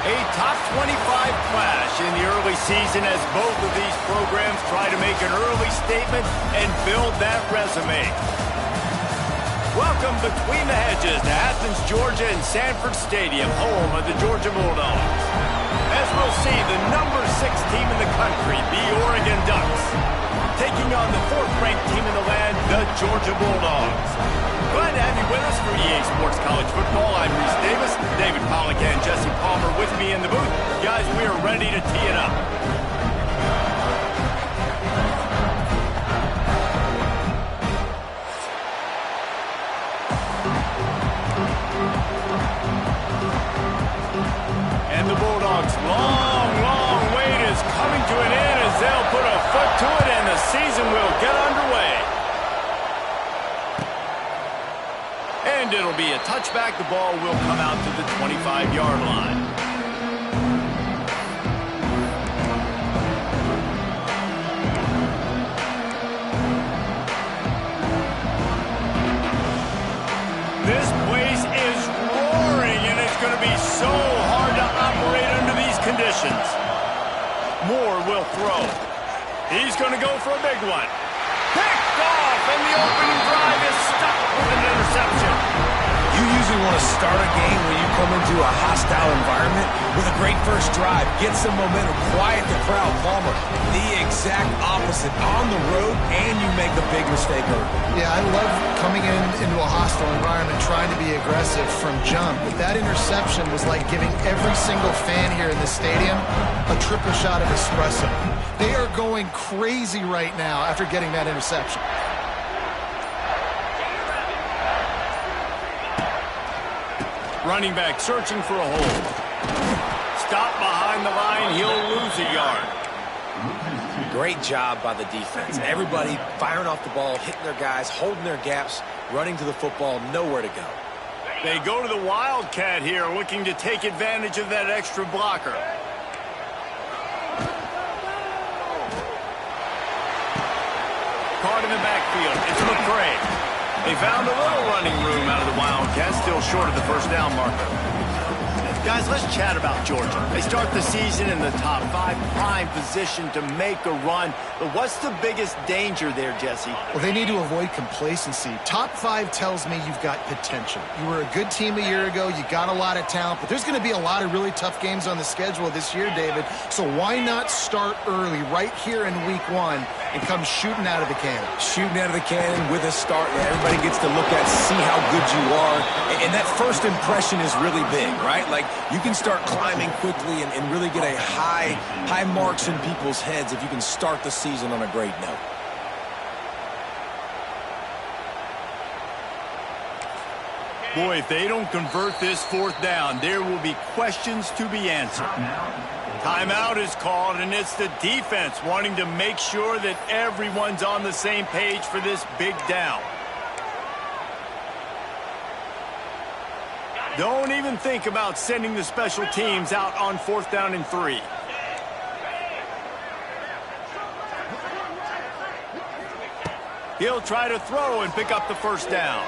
A top 25 clash in the early season as both of these programs try to make an early statement and build that resume. Welcome between the hedges to Athens, Georgia and Sanford Stadium, home of the Georgia Bulldogs. As we'll see, the number 6 team in the country, the Oregon Ducks, taking on the 4th-ranked team in the land, the Georgia Bulldogs. Glad to have you with us for EA Sports College Football. I'm Reese Davis, David Pollack and Jesse Palmer with me in the booth. Guys, we are ready to tee it up. And the Bulldogs' long wait is coming to an end as they'll put a foot to it and the season will get underway. And it'll be a touchback. The ball will come out to the 25-yard line. This place is roaring, and it's going to be so hard to operate under these conditions. Moore will throw. He's going to go for a big one. Picked off, and the opening drive is stopped with an interception. You usually want to start a game when you come into a hostile environment with a great first drive, get some momentum, quiet the crowd. Palmer, the exact opposite. On the road, and you make the big mistake early. Yeah, I love coming into a hostile environment, trying to be aggressive from jump. But that interception was like giving every single fan here in the stadium a triple shot of espresso. They are going crazy right now after getting that interception. Running back searching for a hole. Stop behind the line. He'll lose a yard. Great job by the defense. Everybody firing off the ball, hitting their guys, holding their gaps, running to the football, nowhere to go. They go to the Wildcat here, looking to take advantage of that extra blocker. Caught in the backfield. It's McCray. They found a little running room out of the Wildcats, still short of the first down marker. Guys, let's chat about Georgia. They start the season in the top 5, prime position to make a run. But what's the biggest danger there, Jesse? Well, they need to avoid complacency. Top 5 tells me you've got potential. You were a good team a year ago. You got a lot of talent. But there's going to be a lot of really tough games on the schedule this year, David. So why not start early right here in week 1 and come shooting out of the cannon? Shooting out of the cannon with a start that everybody gets to look at, see how good you are. And that first impression is really big, right? Like, you can start climbing quickly and really get a high marks in people's heads if you can start the season on a great note. Boy, if they don't convert this 4th down, there will be questions to be answered. Timeout is called, and it's the defense wanting to make sure that everyone's on the same page for this big down. Don't even think about sending the special teams out on 4th down and 3. He'll try to throw and pick up the first down.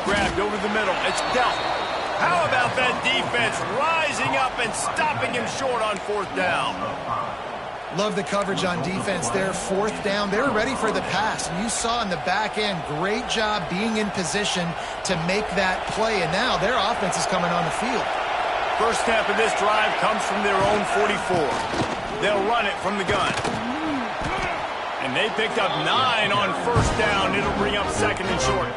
Grabbed over the middle. It's dealt. How about that defense rising up and stopping him short on 4th down? Love the coverage on defense there. 4th down. They're ready for the pass. And you saw in the back end, great job being in position to make that play. And now their offense is coming on the field. First snap of this drive comes from their own 44. They'll run it from the gun. And they picked up 9 on 1st down. It'll bring up 2nd and short.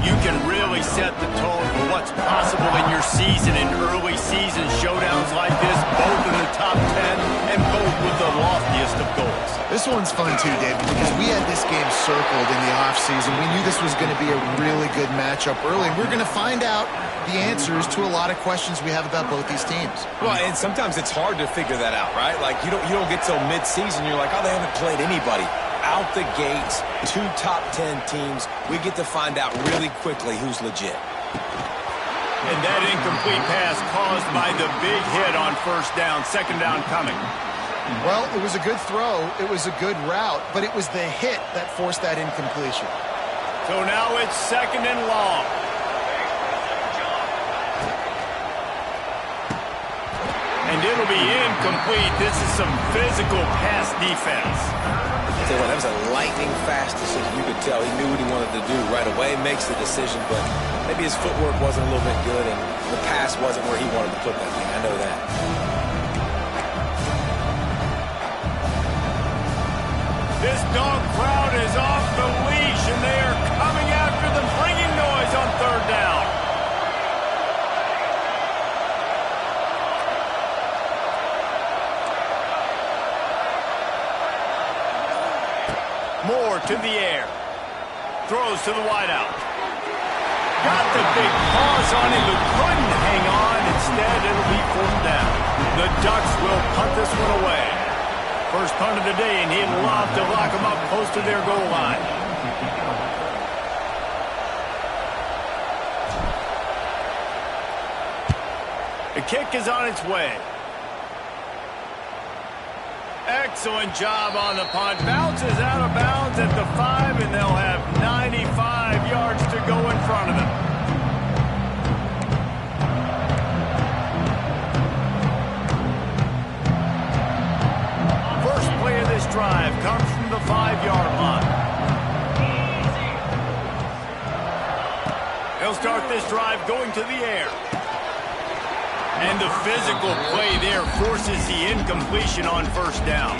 You can really set the tone for what's possible in your season in early season showdowns like this, both in the top 10 and both with the loftiest of goals. This one's fun too, David, because we had this game circled in the offseason. We knew this was going to be a really good matchup early, and we're going to find out the answers to a lot of questions we have about both these teams. Well, and sometimes it's hard to figure that out, right? Like, you don't get till mid-season, you're like, oh, they haven't played anybody. Out the gates, 2 top 10 teams. We get to find out really quickly who's legit. And that incomplete pass caused by the big hit on 1st down, 2nd down coming. Well, it was a good throw. It was a good route, but it was the hit that forced that incompletion. So now it's 2nd and long. And it'll be incomplete. This is some physical pass defense. Tell you what, that was a lightning-fast decision. You could tell he knew what he wanted to do right away, makes the decision, but maybe his footwork wasn't a little bit good, and the pass wasn't where he wanted to put that thing. I know that. This dog crowd is off the leash, and they are coming after them, bringing noise on third down. Moore to the air. Throws to the wideout. Got the big paws on him, but couldn't hang on. Instead, it'll be fourth down. The Ducks will punt this one away. First punt of the day, and he'd love to lock them up close to their goal line. The kick is on its way. Excellent job on the punt. Bounces out of bounds at the 5, and they'll have 95 yards to go in front of them. First play of this drive comes from the 5-yard line. They'll start this drive going to the air. And the physical play there forces the incompletion on first down.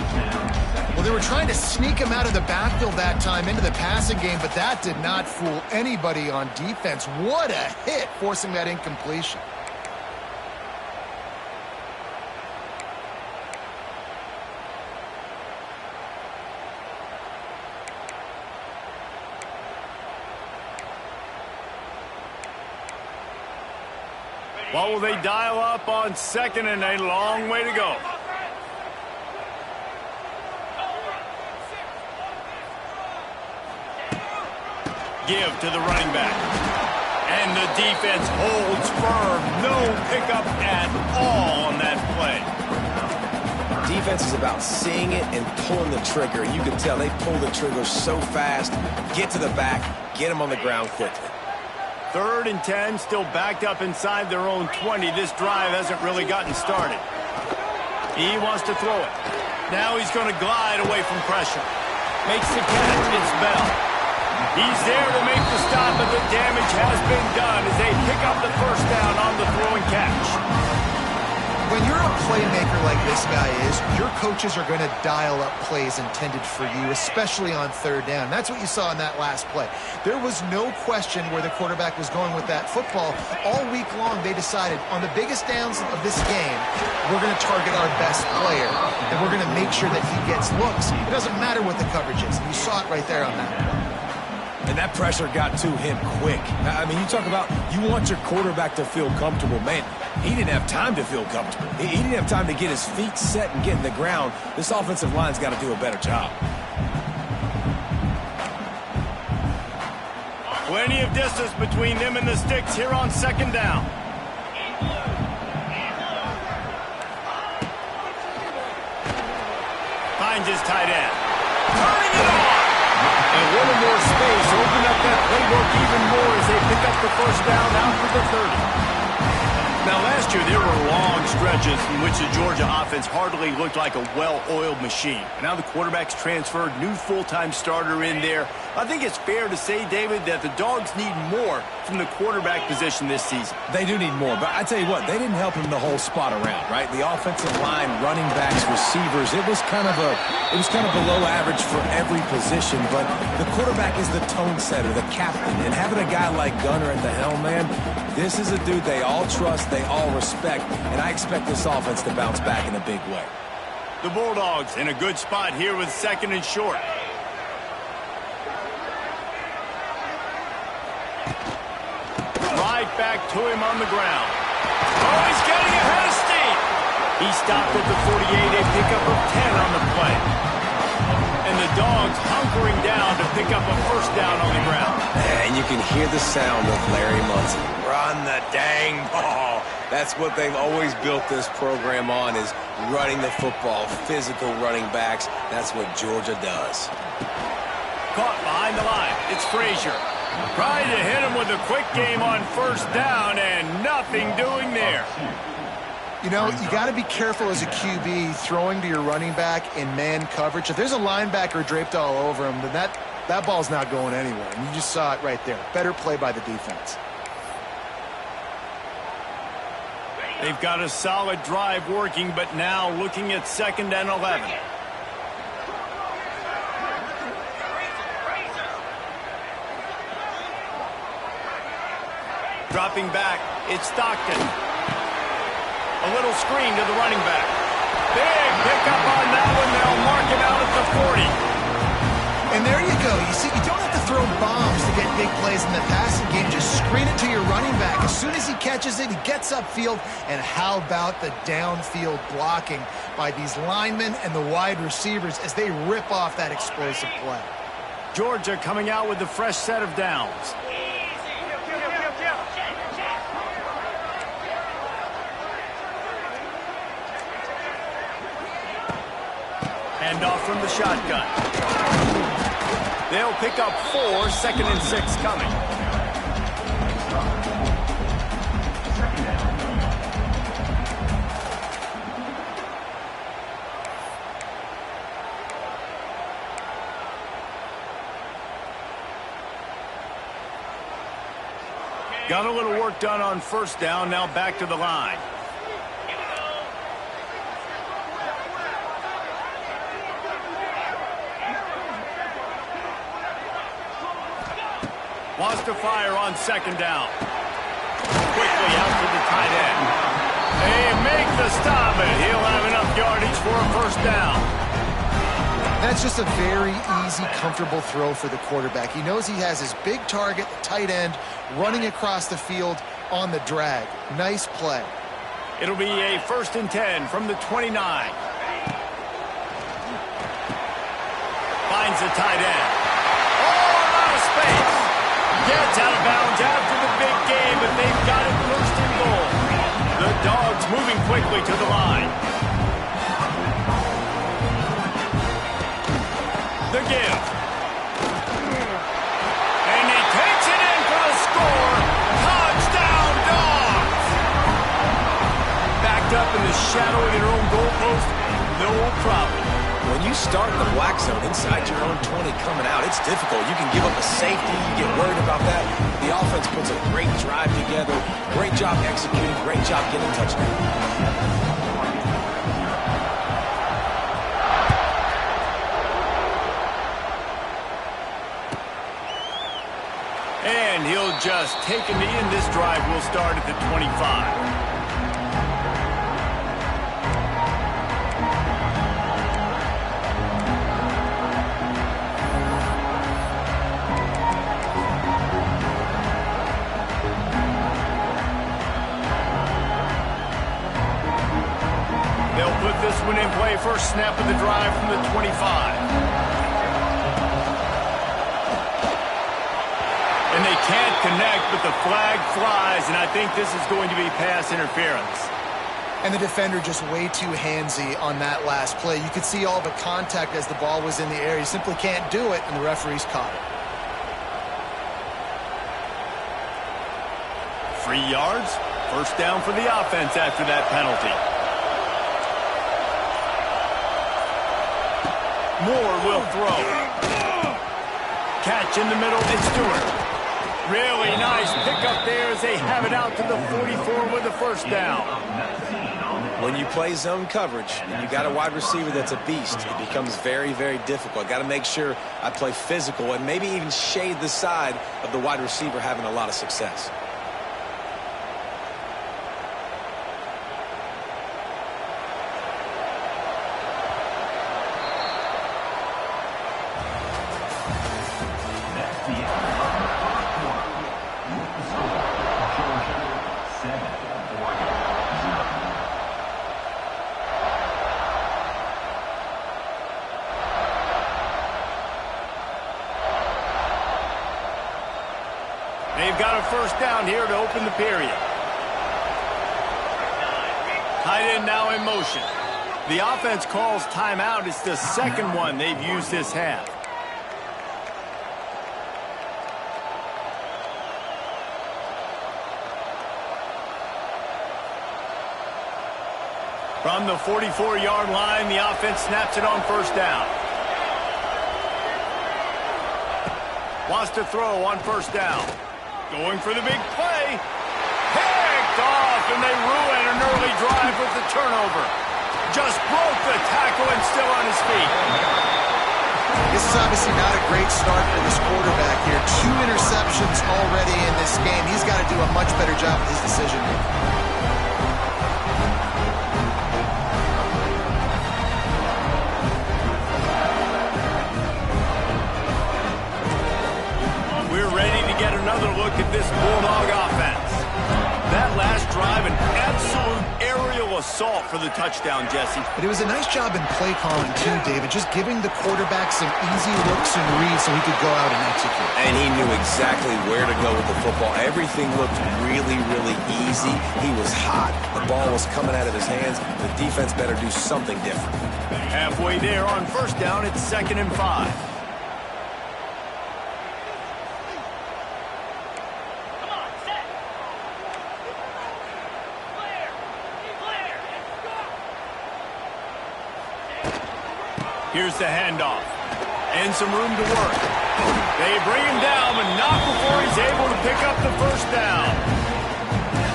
Well, they were trying to sneak him out of the backfield that time into the passing game, but that did not fool anybody on defense. What a hit, forcing that incompletion. What will they dial up on second, and a long way to go? Give to the running back. And the defense holds firm. No pickup at all on that play. Defense is about seeing it and pulling the trigger. You can tell they pull the trigger so fast, get to the back, get them on the ground quickly. 3rd and 10, still backed up inside their own 20. This drive hasn't really gotten started. He wants to throw it. Now he's going to glide away from pressure. Makes the catch. It's Bell. He's there to make the stop, but the damage has been done as they pick up the first down on the throw and catch. When you're a playmaker like this guy is, your coaches are going to dial up plays intended for you, especially on third down. That's what you saw in that last play. There was no question where the quarterback was going with that football. All week long, they decided on the biggest downs of this game, we're going to target our best player, and we're going to make sure that he gets looks. It doesn't matter what the coverage is. You saw it right there on that. And that pressure got to him quick. I mean, you talk about you want your quarterback to feel comfortable. Man, he didn't have time to feel comfortable. He didn't have time to get his feet set and get in the ground. This offensive line's got to do a better job. Plenty of distance between them and the sticks here on second down. Finds his tight end. Turning it on! And a little more space, open up that playbook even more as they pick up the first down out for the 30. Now, last year, there were long stretches in which the Georgia offense hardly looked like a well-oiled machine. And now the quarterback's transferred, new full-time starter in there. I think it's fair to say, David, that the Dogs need more from the quarterback position this season. They do need more, but I tell you what, they didn't help him the whole spot around, right? The offensive line, running backs, receivers, it was kind of below average for every position, but the quarterback is the tone setter, the captain, and having a guy like Gunner at the helm, man, this is a dude they all trust, they all respect, and I expect this offense to bounce back in a big way. The Bulldogs in a good spot here with second and short. Right back to him on the ground. Oh, he's getting ahead of steam. He stopped at the 48, a pickup of 10 on the play. And the Dogs hunkering down to pick up a first down on the ground. And you can hear the sound of Larry Munson. Run the dang ball. That's what they've always built this program on, is running the football, physical running backs. That's what Georgia does. Caught behind the line. It's Frazier. Trying to hit him with a quick game on first down, and nothing doing there. You know, you got to be careful as a QB throwing to your running back in man coverage. If there's a linebacker draped all over him, then that ball's not going anywhere. And you just saw it right there. Better play by the defense. They've got a solid drive working, but now looking at 2nd and 11. Dropping back, it's Stockton. A little screen to the running back. Big pickup on that one. They'll mark him out at the 40. And there you go. You see, you don't have to throw bombs to get big plays in the passing game. Just screen it to your running back. As soon as he catches it, he gets upfield. And how about the downfield blocking by these linemen and the wide receivers as they rip off that explosive play? Georgia coming out with a fresh set of downs. Hand off from the shotgun. They'll pick up 4, 2nd and 6 coming. Got a little work done on 1st down, now back to the line. Wants to fire on 2nd down. Quickly out to the tight end. They make the stop, and he'll have enough yardage for a 1st down. That's just a very easy, comfortable throw for the quarterback. He knows he has his big target, the tight end, running across the field on the drag. Nice play. It'll be a 1st and 10 from the 29. Finds the tight end. Oh, a lot of space. Gets out of bounds after the big game, but they've got it 1st and goal. The Dogs moving quickly to the line. The give. And he takes it in for the score. Touchdown, Dogs! Backed up in the shadow of their own goalpost, no problem. When you start in the black zone inside your own 20 coming out, it's difficult. You can give up a safety. You get worried about that. The offense puts a great drive together. Great job executing. Great job getting a touchdown. And he'll just take a knee, and this drive will start at the 25. They'll put this one in play. First snap of the drive from the 25. And they can't connect, but the flag flies, and I think this is going to be pass interference. And the defender just way too handsy on that last play. You could see all the contact as the ball was in the air. You simply can't do it, and the referee's caught it. 3 yards. 1st down for the offense after that penalty. Moore will throw. Catch in the middle, it's Stewart. Really nice pickup there as they have it out to the 44 with the 1st down. When you play zone coverage and you got a wide receiver that's a beast, it becomes very, very difficult. Got to make sure I play physical and maybe even shade the side of the wide receiver having a lot of success. They've got a 1st down here to open the period. Tight end now in motion. The offense calls timeout. It's the 2nd one they've used this half. From the 44-yard line, the offense snaps it on first down. Wants to throw on first down. Going for the big play. Picked off, and they ruin an early drive with the turnover. Just broke the tackle and still on his feet. This is obviously not a great start for this quarterback here. 2 interceptions already in this game. He's got to do a much better job with his decision making. Another look at this Bulldog offense. That last drive, an absolute aerial assault for the touchdown, Jesse. But it was a nice job in play calling, too, David. Just giving the quarterback some easy looks and reads so he could go out and execute. And he knew exactly where to go with the football. Everything looked really, really easy. He was hot. The ball was coming out of his hands. The defense better do something different. Halfway there on first down, it's 2nd and 5. Here's the handoff. And some room to work. They bring him down, but not before he's able to pick up the first down.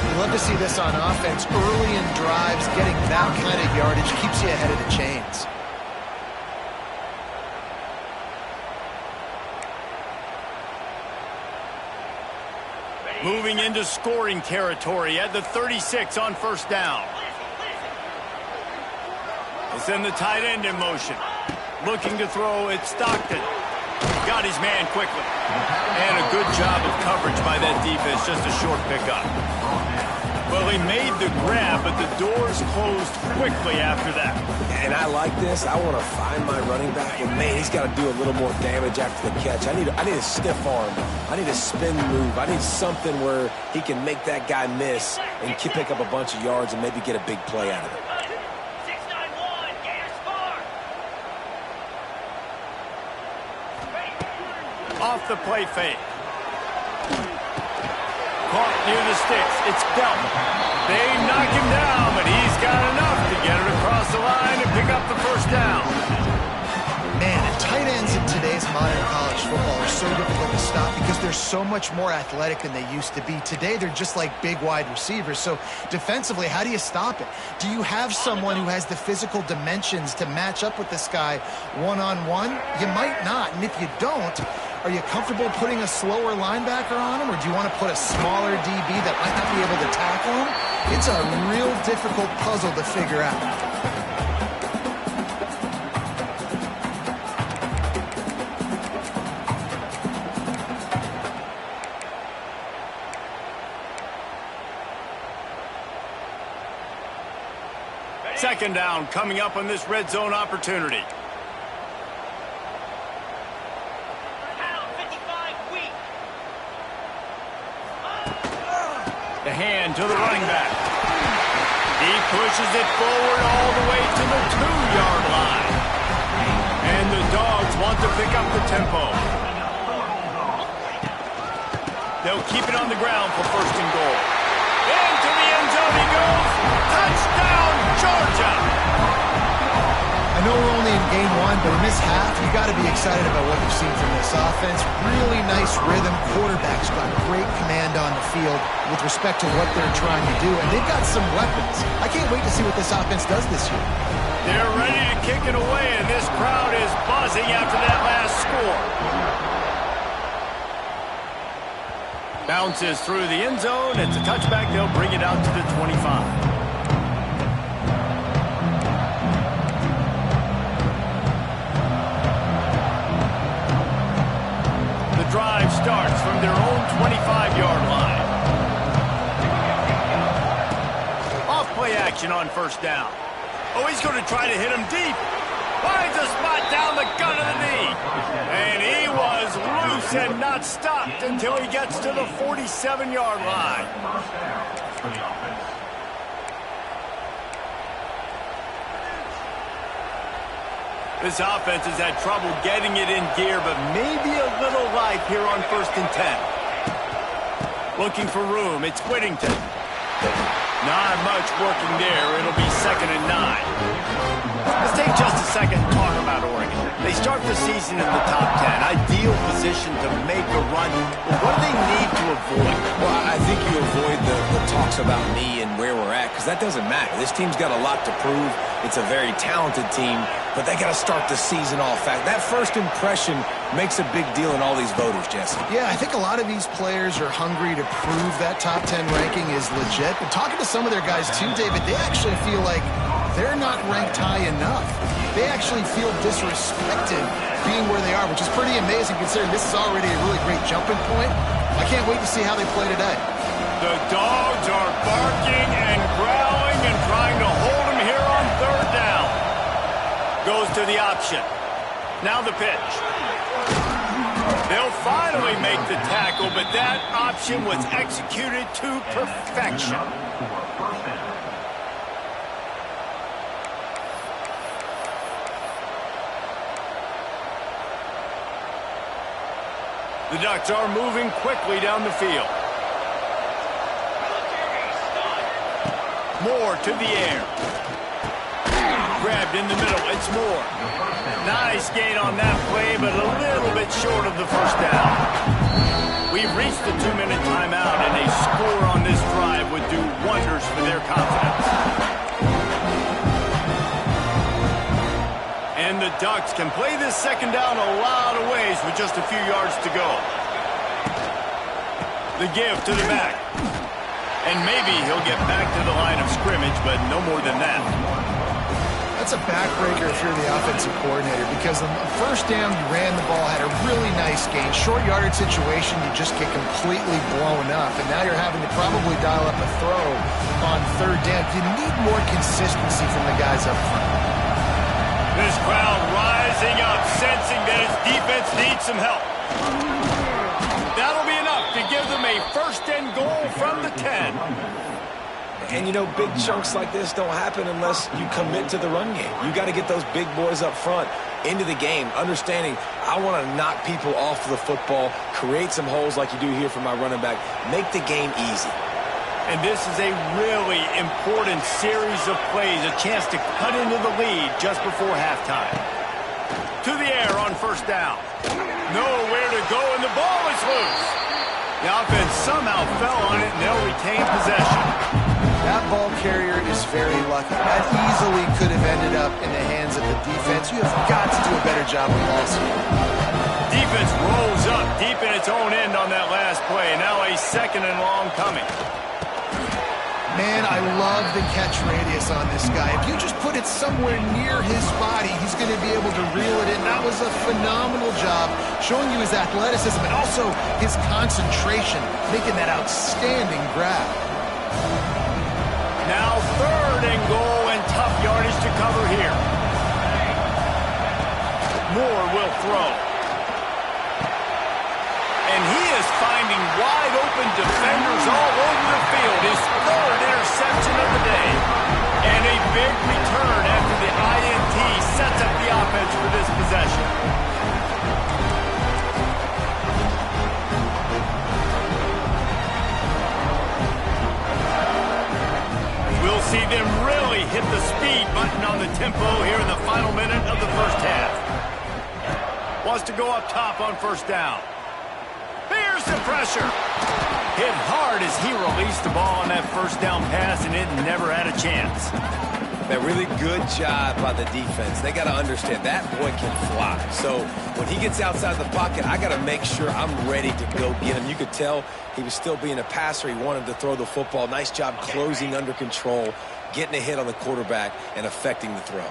You love to see this on offense. Early in drives, getting that kind of yardage keeps you ahead of the chains. Moving into scoring territory at the 36 on first down. They send the tight end in motion. Looking to throw, it's Stockton. Got his man quickly. And a good job of coverage by that defense, just a short pickup. Well, he made the grab, but the doors closed quickly after that. And I like this. I want to find my running back, and man, he's got to do a little more damage after the catch. I need a stiff arm. I need a spin move. I need something where he can make that guy miss and pick up a bunch of yards and maybe get a big play out of it. Off the play fake. Caught near the sticks. It's Belt. They knock him down, but he's got enough to get it across the line and pick up the first down. Man, and tight ends in today's modern college football are so difficult to stop because they're so much more athletic than they used to be. Today, they're just like big wide receivers. So defensively, how do you stop it? Do you have someone who has the physical dimensions to match up with this guy one-on-one? You might not, and if you don't, are you comfortable putting a slower linebacker on him, or do you want to put a smaller DB that might not be able to tackle him? It's a real difficult puzzle to figure out. Second down coming up on this red zone opportunity. The hand to the running back. He pushes it forward all the way to the 2-yard line. And the Dogs want to pick up the tempo. They'll keep it on the ground for 1st and goal. Into the end zone he goes. Touchdown, Georgia! I know we're only in game 1, but in this half, you got to be excited about what you've seen from this offense. Really nice rhythm. Quarterback's got great command on the field with respect to what they're trying to do, and they've got some weapons. I can't wait to see what this offense does this year. They're ready to kick it away, and this crowd is buzzing after that last score. Bounces through the end zone. It's a touchback. They'll bring it out to the 25. Drive starts from their own 25-yard line. Off play action on first down. Oh, he's going to try to hit him deep. Finds a spot down the gut of the knee. And he was loose and not stopped until he gets to the 47-yard line. This offense has had trouble getting it in gear, but maybe a little life here on 1st and 10. Looking for room. It's Whittington. Not much working there. It'll be 2nd and 9. Let's take just a second and talk about Oregon. They start the season in the top 10. Ideal position to make a run. But what do they need to avoid? Well, I think you avoid the talks about me and where we're at, because that doesn't matter. This team's got a lot to prove. It's a very talented team, but they got to start the season off. That first impression makes a big deal in all these voters, Jesse. Yeah, I think a lot of these players are hungry to prove that top 10 ranking is legit. But talking to some of their guys too, David, they actually feel like they're not ranked high enough. They actually feel disrespected being where they are, which is pretty amazing considering this is already a really great jumping point. I can't wait to see how they play today. The Dogs are barking and growling and trying to hold him here on 3rd down. Goes to the option. Now the pitch. They'll finally make the tackle, but that option was executed to perfection. The Ducks are moving quickly down the field. Moore to the air. Grabbed in the middle. It's Moore. Nice gain on that play, but a little bit short of the 1st down. We've reached the 2-minute timeout, and a score on this drive would do wonders for their confidence. And the Ducks can play this 2nd down a lot of ways with just a few yards to go. The give to the back. And maybe he'll get back to the line of scrimmage, but no more than that. That's a backbreaker if you're the offensive coordinator, because on the 1st down, you ran the ball, had a really nice gain. Short yardage situation, you just get completely blown up, and now you're having to probably dial up a throw on 3rd down. You need more consistency from the guys up front. This crowd rising up, sensing that his defense needs some help. That'll be enough to give them a 1st and goal from the 10. And, you know, big chunks like this don't happen unless you commit to the run game. You got to get those big boys up front into the game, understanding I want to knock people off the football, create some holes like you do here for my running back, make the game easy. And this is a really important series of plays, a chance to cut into the lead just before halftime. To the air on 1st down. Nowhere to go, and the ball is loose. The offense somehow fell on it, and they'll retain possession. That ball carrier is very lucky. That easily could have ended up in the hands of the defense. You have got to do a better job of ball security. Defense rolls up deep in its own end on that last play. Now a 2nd and long coming. Man, I love the catch radius on this guy. If you just put it somewhere near his body, he's going to be able to reel it in. That was a phenomenal job, showing you his athleticism and also his concentration, making that outstanding grab. Now 3rd and goal, and tough yardage to cover here. Moore will throw. And he is finding wide open defenders all over the field. His 3rd interception of the day. And a big return after the INT sets up the offense for this possession. We'll see them really hit the speed button on the tempo here in the final minute of the 1st half. Wants to go up top on 1st down. Here's the pressure. Hit hard as he released the ball on that 1st down pass, and it never had a chance. A really good job by the defense. They got to understand that boy can fly. So when he gets outside the pocket, I got to make sure I'm ready to go get him. You could tell he was still being a passer. He wanted to throw the football. Nice job closing under control, getting a hit on the quarterback, and affecting the throw.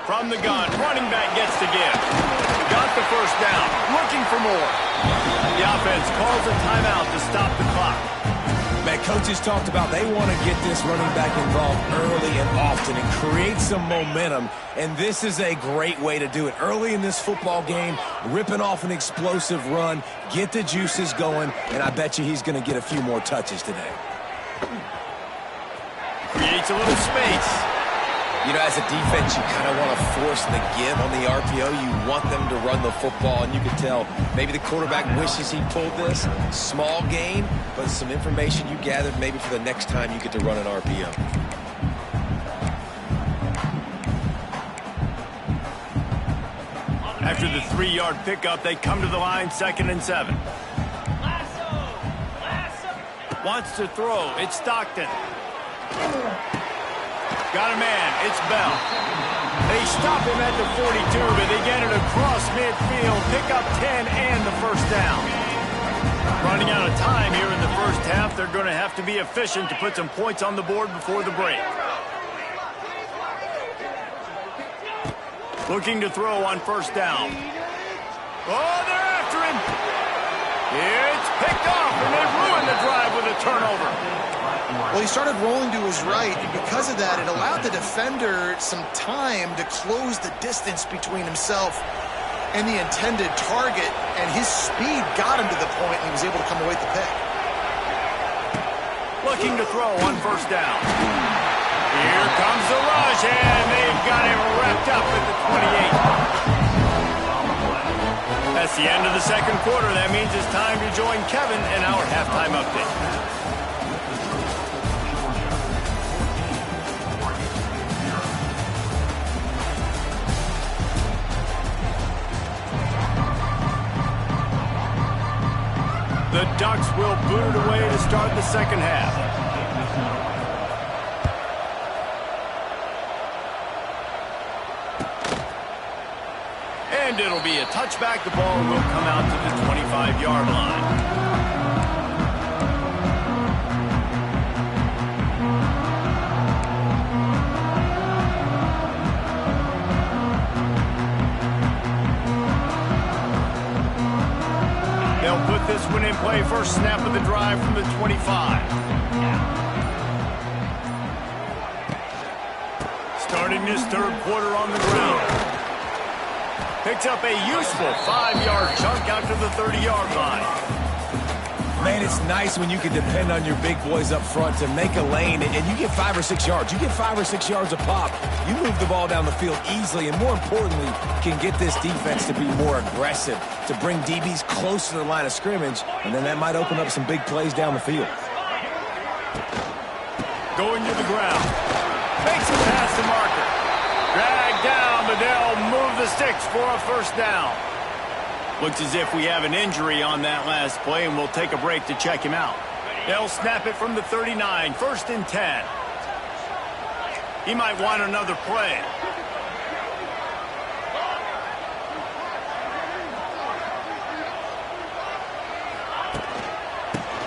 From the gun, running back gets the give. Got the 1st down, looking for more. The offense calls a timeout to stop the clock. Man, coaches talked about they want to get this running back involved early and often and create some momentum, and this is a great way to do it. Early in this football game, ripping off an explosive run, get the juices going, and I bet you he's going to get a few more touches today. Creates a little space. You know, as a defense, you kind of want to force the give on the RPO. You want them to run the football, and you can tell maybe the quarterback wishes he pulled this. Small gain, but some information you gathered maybe for the next time you get to run an RPO. After the 3-yard pickup, they come to the line, 2nd and 7. Wants to throw. It's Stockton. Got a man. It's Bell. They stop him at the 42, but they get it across midfield. Pick up 10 and the first down. Running out of time here in the first half. They're going to have to be efficient to put some points on the board before the break. Looking to throw on first down. Oh, they're after him. It's picked off, and they ruined the drive with a turnover. Well, he started rolling to his right, and because of that, it allowed the defender some time to close the distance between himself and the intended target, and his speed got him to the point, and he was able to come away with the pick. Looking to throw on first down. Here comes the rush, and they've got him wrapped up at the 28. That's the end of the second quarter. That means it's time to join Kevin in our halftime update. The Ducks will boot it away to start the second half. And it'll be a touchback. The ball will come out to the 25-yard line. They'll put this one in play. First snap of the drive from the 25. Starting this third quarter on the ground. Picks up a useful 5-yard chunk out to the 30-yard line. Man, it's nice when you can depend on your big boys up front to make a lane, and you get 5 or 6 yards. You get 5 or 6 yards a pop. You move the ball down the field easily, and more importantly, can get this defense to be more aggressive, to bring DBs close to the line of scrimmage, and then that might open up some big plays down the field. Going to the ground. Makes it past the marker. Dragged down, but they'll move the sticks for a first down. Looks as if we have an injury on that last play, and we'll take a break to check him out. They'll snap it from the 39, 1st and 10. He might want another play.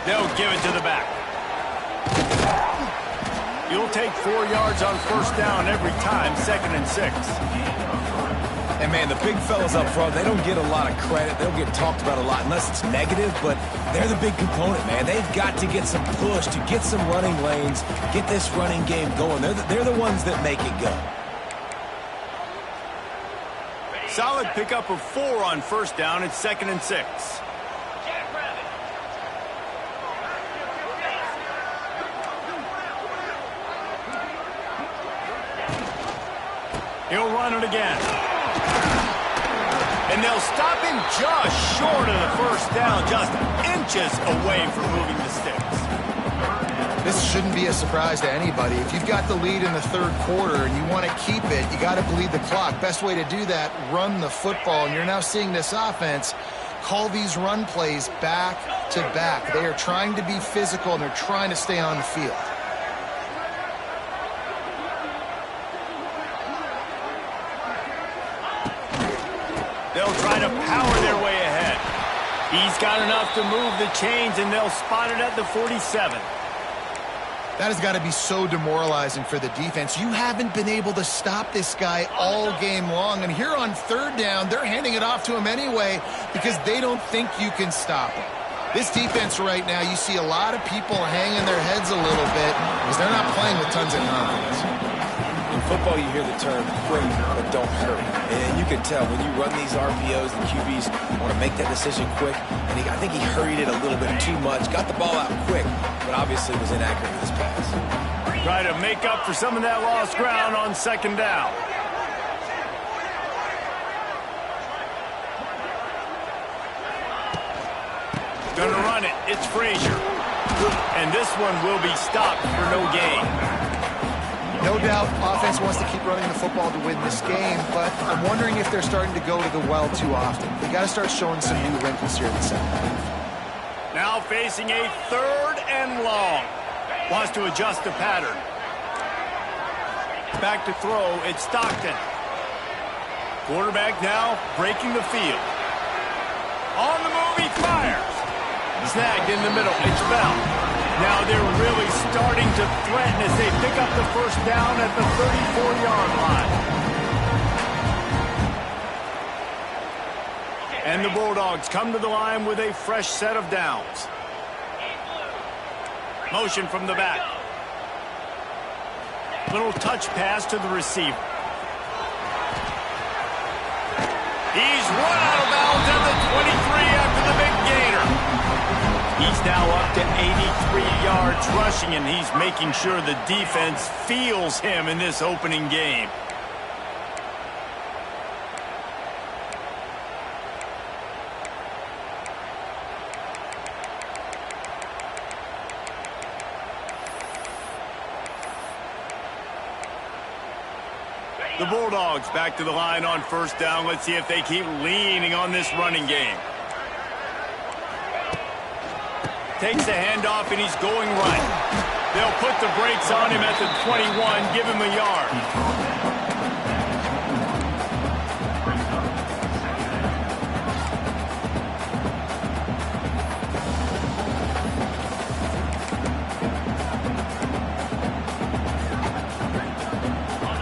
They'll give it to the back. You'll take 4 yards on first down every time, 2nd and 6. And, man, the big fellas up front, they don't get a lot of credit. They'll get talked about a lot unless it's negative, but they're the big component, man. They've got to get some push, to get some running lanes, get this running game going. They're the ones that make it go. Solid pickup of 4 on first down. It's 2nd and 6. He'll run it again. And they'll stop him just short of the first down, just inches away from moving the sticks. This shouldn't be a surprise to anybody. If you've got the lead in the third quarter and you want to keep it, you got to bleed the clock. Best way to do that, run the football. And you're now seeing this offense call these run plays back to back. They are trying to be physical, and they're trying to stay on the field. They'll try to power their way ahead. He's got enough to move the chains, and they'll spot it at the 47. That has got to be so demoralizing for the defense. You haven't been able to stop this guy all game long, and here on third down, they're handing it off to him anyway because they don't think you can stop him. This defense right now, you see a lot of people hanging their heads a little bit because they're not playing with tons of confidence. In football, you hear the term quick, but don't hurry. And you can tell when you run these RPOs, the QBs want to make that decision quick. And I think he hurried it a little bit too much, got the ball out quick, but obviously was inaccurate with his pass. Try to make up for some of that lost ground on second down. Gonna run it. It's Frazier. And this one will be stopped for no gain. No doubt offense wants to keep running the football to win this game, but I'm wondering if they're starting to go to the well too often. They got to start showing some new wrinkles here in the second half. Now facing a 3rd and long. Wants to adjust the pattern. Back to throw. It's Stockton. Quarterback now breaking the field. On the move, he fires. Snagged in the middle. It's Bell. Now they're really starting to threaten as they pick up the first down at the 34-yard line. And the Bulldogs come to the line with a fresh set of downs. Motion from the back. Little touch pass to the receiver. He's run out of bounds at the 23 after the big gainer. He's now up to 83 yards rushing, and he's making sure the defense feels him in this opening game. The Bulldogs back to the line on first down. Let's see if they keep leaning on this running game. Takes the handoff, and he's going right. They'll put the brakes on him at the 21, give him a yard.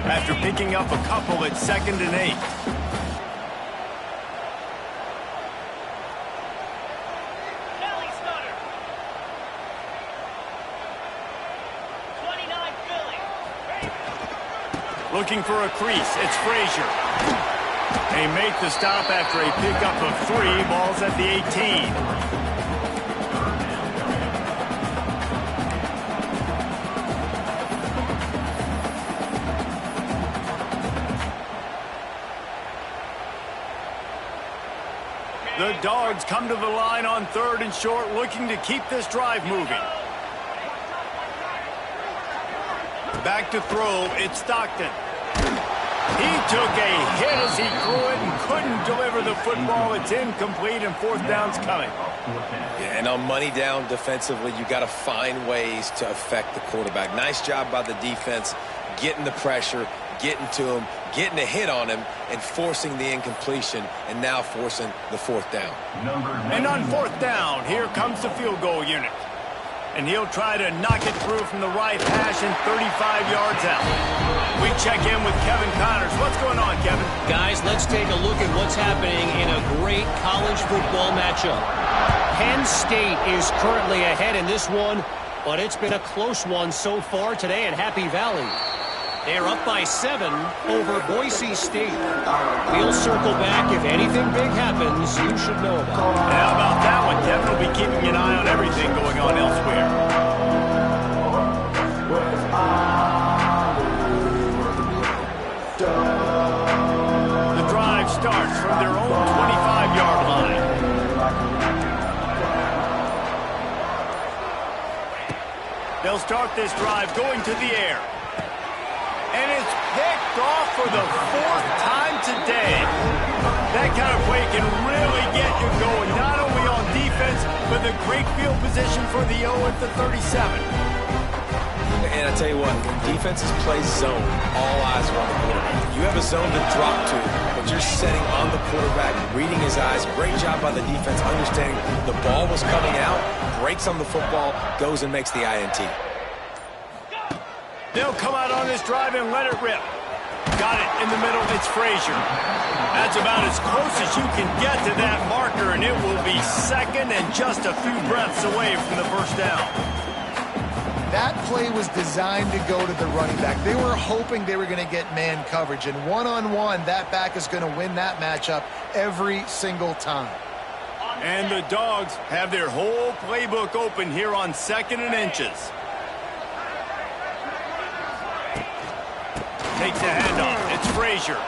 After picking up a couple at 2nd and 8. Looking for a crease. It's Frazier. They make the stop after a pickup of 3. Ball's at the 18. The Dogs come to the line on 3rd and short, looking to keep this drive moving. Back to throw. It's Stockton. He took a hit as he threw it and couldn't deliver the football. It's incomplete, and 4th down's coming. Yeah, and on money down defensively, you got to find ways to affect the quarterback. Nice job by the defense, getting the pressure, getting to him, getting a hit on him, and forcing the incompletion, and now forcing the 4th down. And on 4th down, here comes the field goal unit. And he'll try to knock it through from the right hash and 35 yards out. We check in with Kevin Connors. What's going on, Kevin? Guys, let's take a look at what's happening in a great college football matchup. Penn State is currently ahead in this one, but it's been a close one so far today at Happy Valley. They're up by 7 over Boise State. We'll circle back. If anything big happens, you should know about it. And how about that one? Kevin will be keeping an eye on everything going on elsewhere. The drive starts from their own 25-yard line. They'll start this drive going to the air. And it's picked off for the 4th time today. That kind of play can really get you going, not only on defense, but the great field position for the O at the 37. And I tell you what, when defenses play zone, all eyes are on the quarterback. You have a zone to drop to, but you're setting on the quarterback, reading his eyes. Great job by the defense, understanding the ball was coming out, breaks on the football, goes and makes the INT. They'll come out on this drive and let it rip. Got it in the middle. It's Frazier. That's about as close as you can get to that marker, and it will be 2nd and just a few breaths away from the first down. That play was designed to go to the running back. They were hoping they were going to get man coverage, and one-on-one, that back is going to win that matchup every single time. And the Dogs have their whole playbook open here on 2nd and inches. takes a handoff. It's Frazier.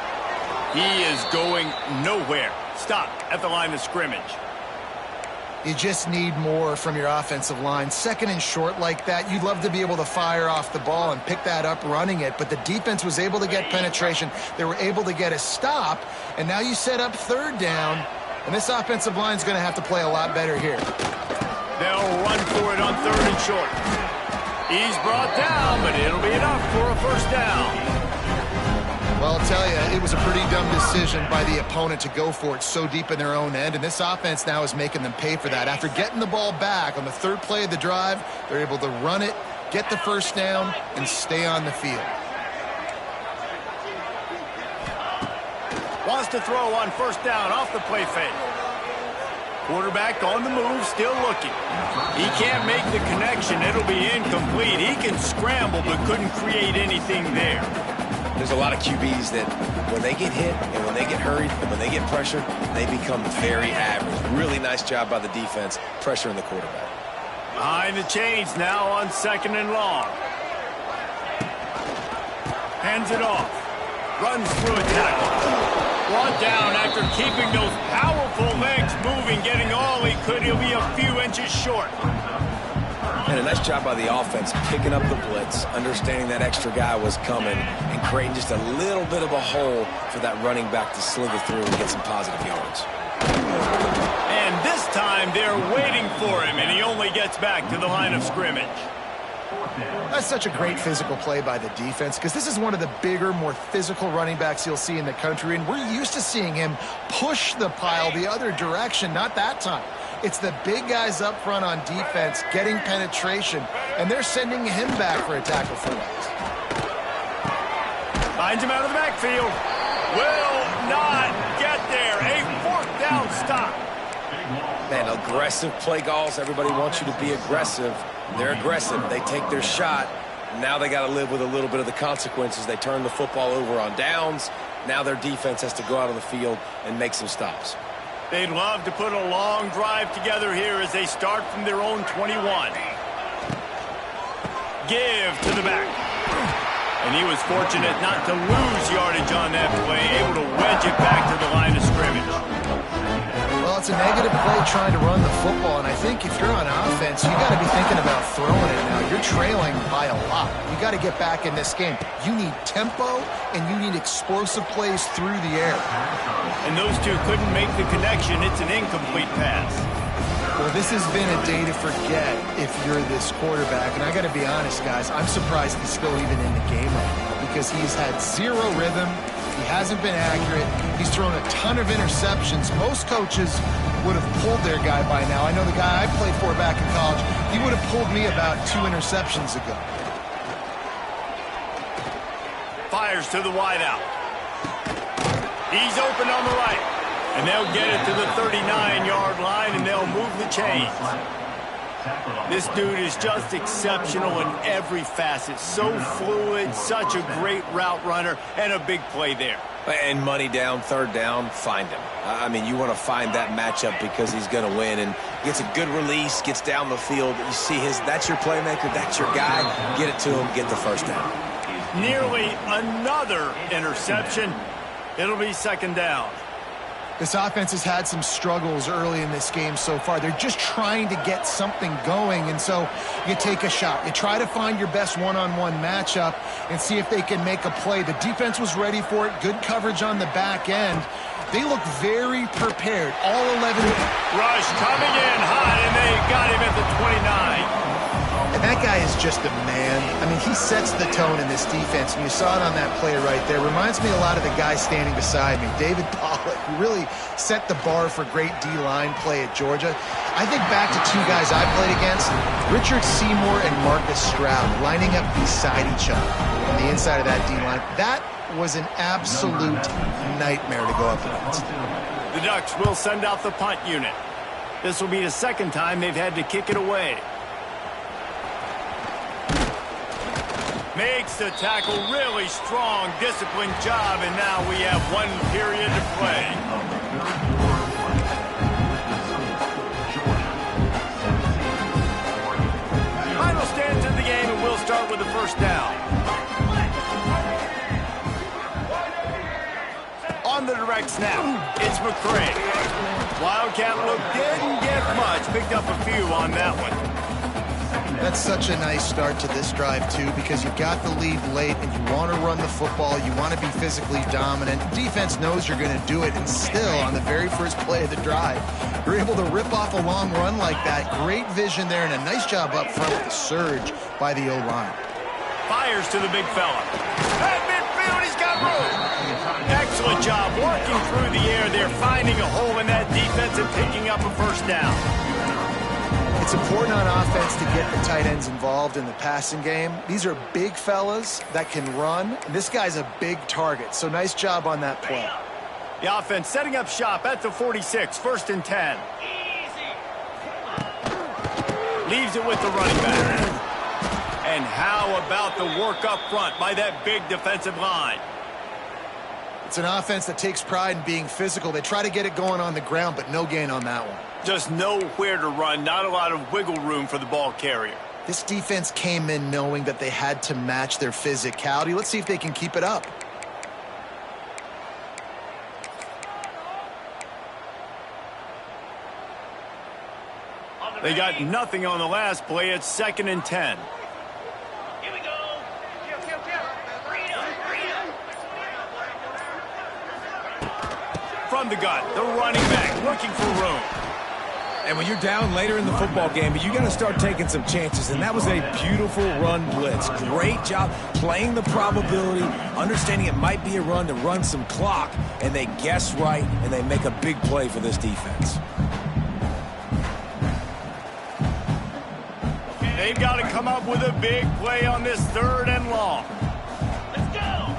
He is going nowhere. Stop at the line of scrimmage. You just need more from your offensive line. Second and short like that, you'd love to be able to fire off the ball and pick that up running it, but the defense was able to get penetration. They were able to get a stop, and now you set up third down, and this offensive line is going to have to play a lot better here. They'll run for it on third and short. He's brought down, but it'll be enough for a first down. Well, I'll tell you, it was a pretty dumb decision by the opponent to go for it so deep in their own end, and this offense now is making them pay for that. After getting the ball back on the third play of the drive, they're able to run it, get the first down, and stay on the field. Wants to throw on first down off the play fake. Quarterback on the move, still looking. He can't make the connection. It'll be incomplete. He can scramble, but couldn't create anything there. There's a lot of QBs that when they get hit and when they get hurried and when they get pressured, they become very average. Really nice job by the defense, pressuring the quarterback. Behind the chains now on second and long. Hands it off. Runs through a tackle. Brought down after keeping those powerful legs moving, getting all he could. He'll be a few inches short. And a nice job by the offense picking up the blitz, understanding that extra guy was coming, and creating just a little bit of a hole for that running back to slither through and get some positive yards. And this time they're waiting for him, and he only gets back to the line of scrimmage. That's such a great physical play by the defense because this is one of the bigger, more physical running backs you'll see in the country, and we're used to seeing him push the pile the other direction, not that time. It's the big guys up front on defense getting penetration, and they're sending him back for a tackle for loss. Finds him out of the backfield. Will not get there. A fourth down stop. Man, aggressive play calls. Everybody wants you to be aggressive. They're aggressive. They take their shot. Now they got to live with a little bit of the consequences. They turn the football over on downs. Now their defense has to go out on the field and make some stops. They'd love to put a long drive together here as they start from their own 21. Give to the back. And he was fortunate not to lose yardage on that play, able to wedge it back to the line of scrimmage. Well, it's a negative play trying to run the football, and I think if you're on offense, you got to be thinking about throwing it now. You're trailing by a lot. You got to get back in this game. You need tempo, and you need explosive plays through the air. And those two couldn't make the connection. It's an incomplete pass. Well, this has been a day to forget if you're this quarterback, and I got to be honest, guys, I'm surprised he's still even in the game right now because he's had zero rhythm. He hasn't been accurate. He's thrown a ton of interceptions. Most coaches would have pulled their guy by now. I know the guy I played for back in college, he would have pulled me about 2 interceptions ago. Fires to the wideout. He's open on the right. And they'll get it to the 39-yard line, and they'll move the chains. This dude is just exceptional in every facet. So fluid, such a great route runner, and a big play there. And money down, third down, find him. I mean, you want to find that matchup because he's going to win and gets a good release, gets down the field. You see that's your playmaker, that's your guy. Get it to him, get the first down. Nearly another interception. It'll be second down. This offense has had some struggles early in this game so far. They're just trying to get something going, and so you take a shot. You try to find your best one-on-one matchup and see if they can make a play. The defense was ready for it. Good coverage on the back end. They look very prepared. All 11. Rush coming in hot, and they got him at the 29. And that guy is just a man. I mean, he sets the tone in this defense, and you saw it on that play right there. Reminds me a lot of the guy standing beside me, David Pollack, who really set the bar for great D-line play at Georgia. I think back to 2 guys I played against, Richard Seymour and Marcus Stroud, lining up beside each other on the inside of that D-line. That was an absolute nightmare to go up against. The Ducks will send out the punt unit. This will be the second time they've had to kick it away. Makes the tackle, really strong, disciplined job, and now we have 1 period to play. Final stance of the game, and we'll start with the first down. the direct snap. It's McCray. Wildcat look didn't get much. Picked up a few on that one. That's such a nice start to this drive, too, because you got the lead late and you want to run the football. You want to be physically dominant. Defense knows you're going to do it, and still, on the very first play of the drive, you're able to rip off a long run like that. Great vision there, and a nice job up front with the surge by the O-line. Fires to the big fella. At midfield, he's got room. Excellent job working through the air there, finding a hole in that defense and picking up a first down. It's important on offense to get the tight ends involved in the passing game. These are big fellas that can run. And this guy's a big target, so nice job on that play. The offense setting up shop at the 46, 1st and 10. Leaves it with the running back. And how about the work up front by that big defensive line? It's an offense that takes pride in being physical. They try to get it going on the ground, but no gain on that one. Just nowhere to run, not a lot of wiggle room for the ball carrier. This defense came in knowing that they had to match their physicality. Let's see if they can keep it up. They got nothing on the last play. It's 2nd and 10. Here we go. From the gun, the running back looking for room. And when you're down later in the football game, you got to start taking some chances. And that was a beautiful run blitz. Great job playing the probability, understanding it might be a run to run some clock. And they guess right, and they make a big play for this defense. They've got to come up with a big play on this 3rd and long. Let's go.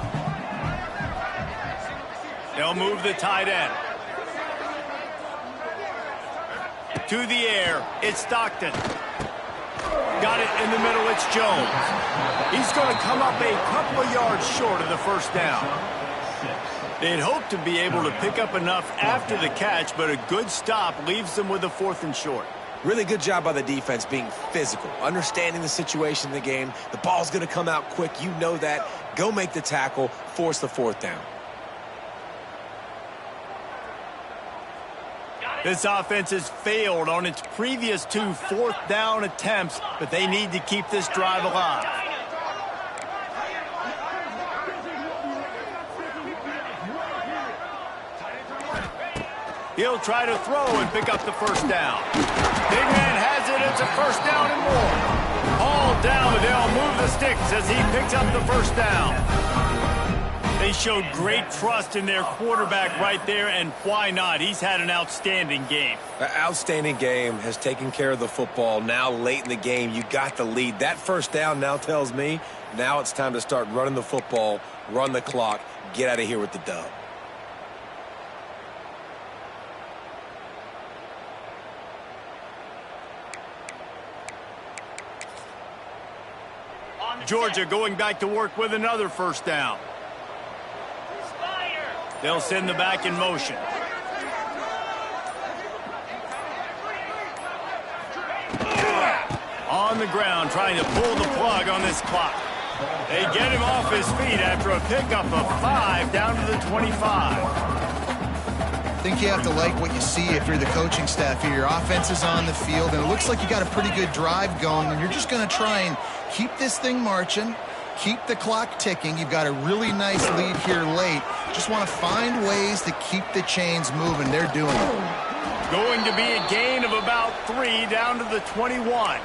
They'll move the tight end. To the air, it's Stockton. Got it in the middle, it's Jones. He's going to come up a couple of yards short of the first down. They'd hoped to be able to pick up enough after the catch, but a good stop leaves them with a 4th and short. Really good job by the defense being physical, understanding the situation in the game. The ball's going to come out quick. You know that. Go make the tackle, force the 4th down. This offense has failed on its previous 2 4th down attempts, but they need to keep this drive alive. He'll try to throw and pick up the first down. Big man has it. It's a first down and more. All down, but they'll move the sticks as he picks up the first down. They showed great trust in their quarterback right there, and why not? He's had an outstanding game. An outstanding game, has taken care of the football. Now late in the game, you got the lead. That first down now tells me now it's time to start running the football, run the clock, get out of here with the dub. Georgia going back to work with another first down. They'll send the back in motion. On the ground, trying to pull the plug on this clock. They get him off his feet after a pickup of 5 down to the 25. I think you have to like what you see if you're the coaching staff here. Your offense is on the field, and it looks like you got a pretty good drive going, and you're just going to try and keep this thing marching, keep the clock ticking. You've got a really nice lead here late. Just want to find ways to keep the chains moving. They're doing it. Going to be a gain of about 3 down to the 21.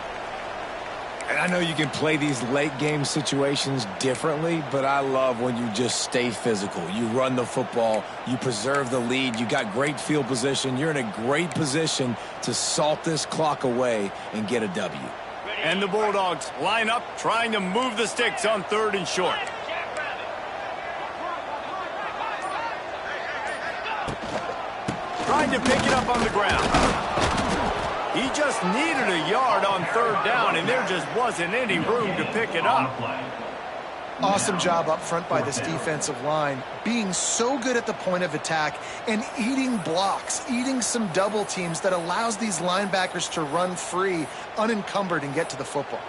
And I know you can play these late game situations differently, but I love when you just stay physical. You run the football, you preserve the lead, you got great field position. You're in a great position to salt this clock away and get a W. And the Bulldogs line up, trying to move the sticks on 3rd and short. Trying to pick it up on the ground. He just needed a yard on 3rd down, and there just wasn't any room to pick it up. Awesome job up front by this defensive line, being so good at the point of attack and eating blocks, eating some double teams that allows these linebackers to run free, unencumbered, and get to the football.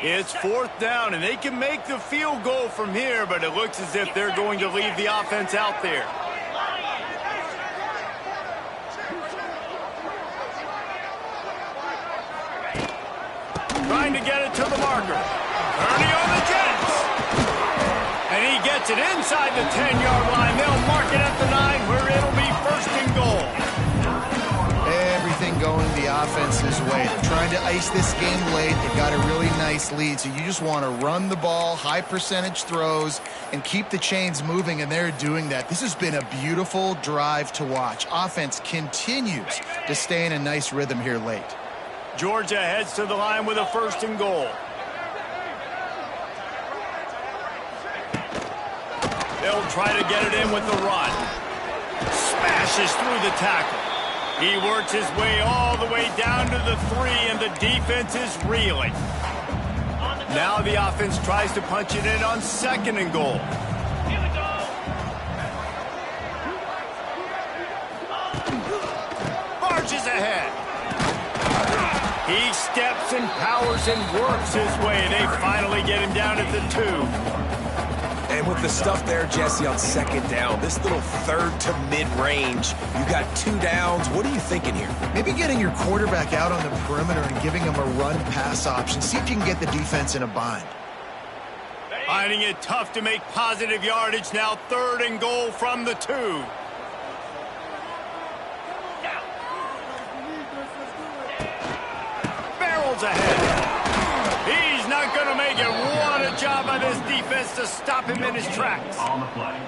It's 4th down, and they can make the field goal from here, but it looks as if they're going to leave the offense out there. Trying to get it to the marker. Ernie on the Jets. And he gets it inside the 10-yard line. They'll mark it at the 9 where it'll be 1st and goal. Everything going the offense's way. They're trying to ice this game late. They've got a really nice lead, so you just want to run the ball, high percentage throws, and keep the chains moving, and they're doing that. This has been a beautiful drive to watch. Offense continues to stay in a nice rhythm here late. Georgia heads to the line with a 1st and goal. They'll try to get it in with the run. Smashes through the tackle. He works his way all the way down to the 3, and the defense is reeling. Now the offense tries to punch it in on 2nd and goal. Here we go. Marches ahead. He steps and powers and works his way. They finally get him down at the 2. And with the stuff there, Jesse, on 2nd down, this little 3rd to mid-range, you got 2 downs. What are you thinking here? Maybe getting your quarterback out on the perimeter and giving him a run-pass option. See if you can get the defense in a bind. Finding it tough to make positive yardage. Now 3rd and goal from the 2. Barrels ahead. He's not going to make it. What a job by this defense to stop him in his tracks. On the play.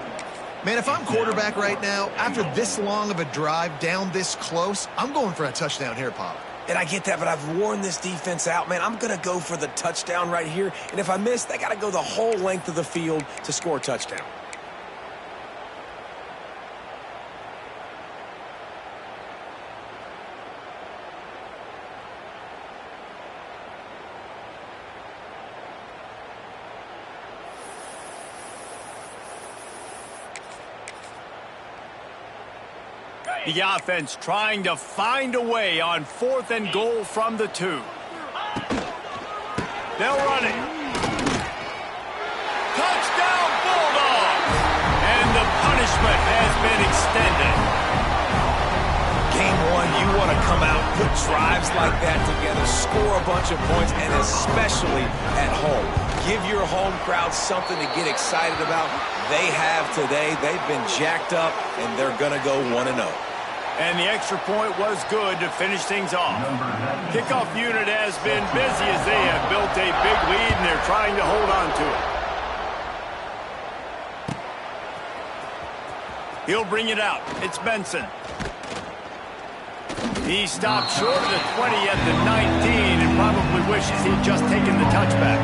Man, if I'm quarterback right now, after this long of a drive down this close, I'm going for a touchdown here, Pop. And I get that, but I've worn this defense out, man. I'm going to go for the touchdown right here. And if I miss, they got to go the whole length of the field to score a touchdown. The offense trying to find a way on 4th and goal from the 2. They'll run it. Touchdown, Bulldogs! And the punishment has been extended. Game 1, you want to come out, put drives like that together, score a bunch of points, and especially at home. Give your home crowd something to get excited about. They have today. They've been jacked up, and they're going to go 1-0. And the extra point was good to finish things off. Kickoff unit has been busy as they have built a big lead, and they're trying to hold on to it. He'll bring it out. It's Benson. He stopped short of the 20 at the 19 and probably wishes he'd just taken the touchback.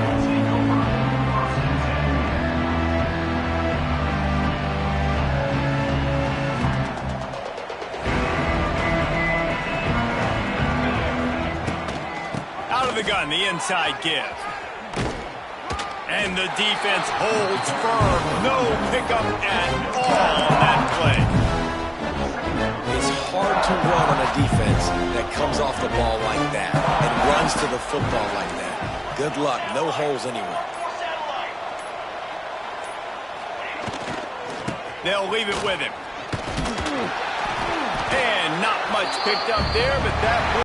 Out of the gun, the inside give. And the defense holds firm. No pickup at all on that play. It's hard to run on a defense that comes off the ball like that and runs to the football like that. Good luck. No holes anywhere. They'll leave it with him. And not much picked up there, but that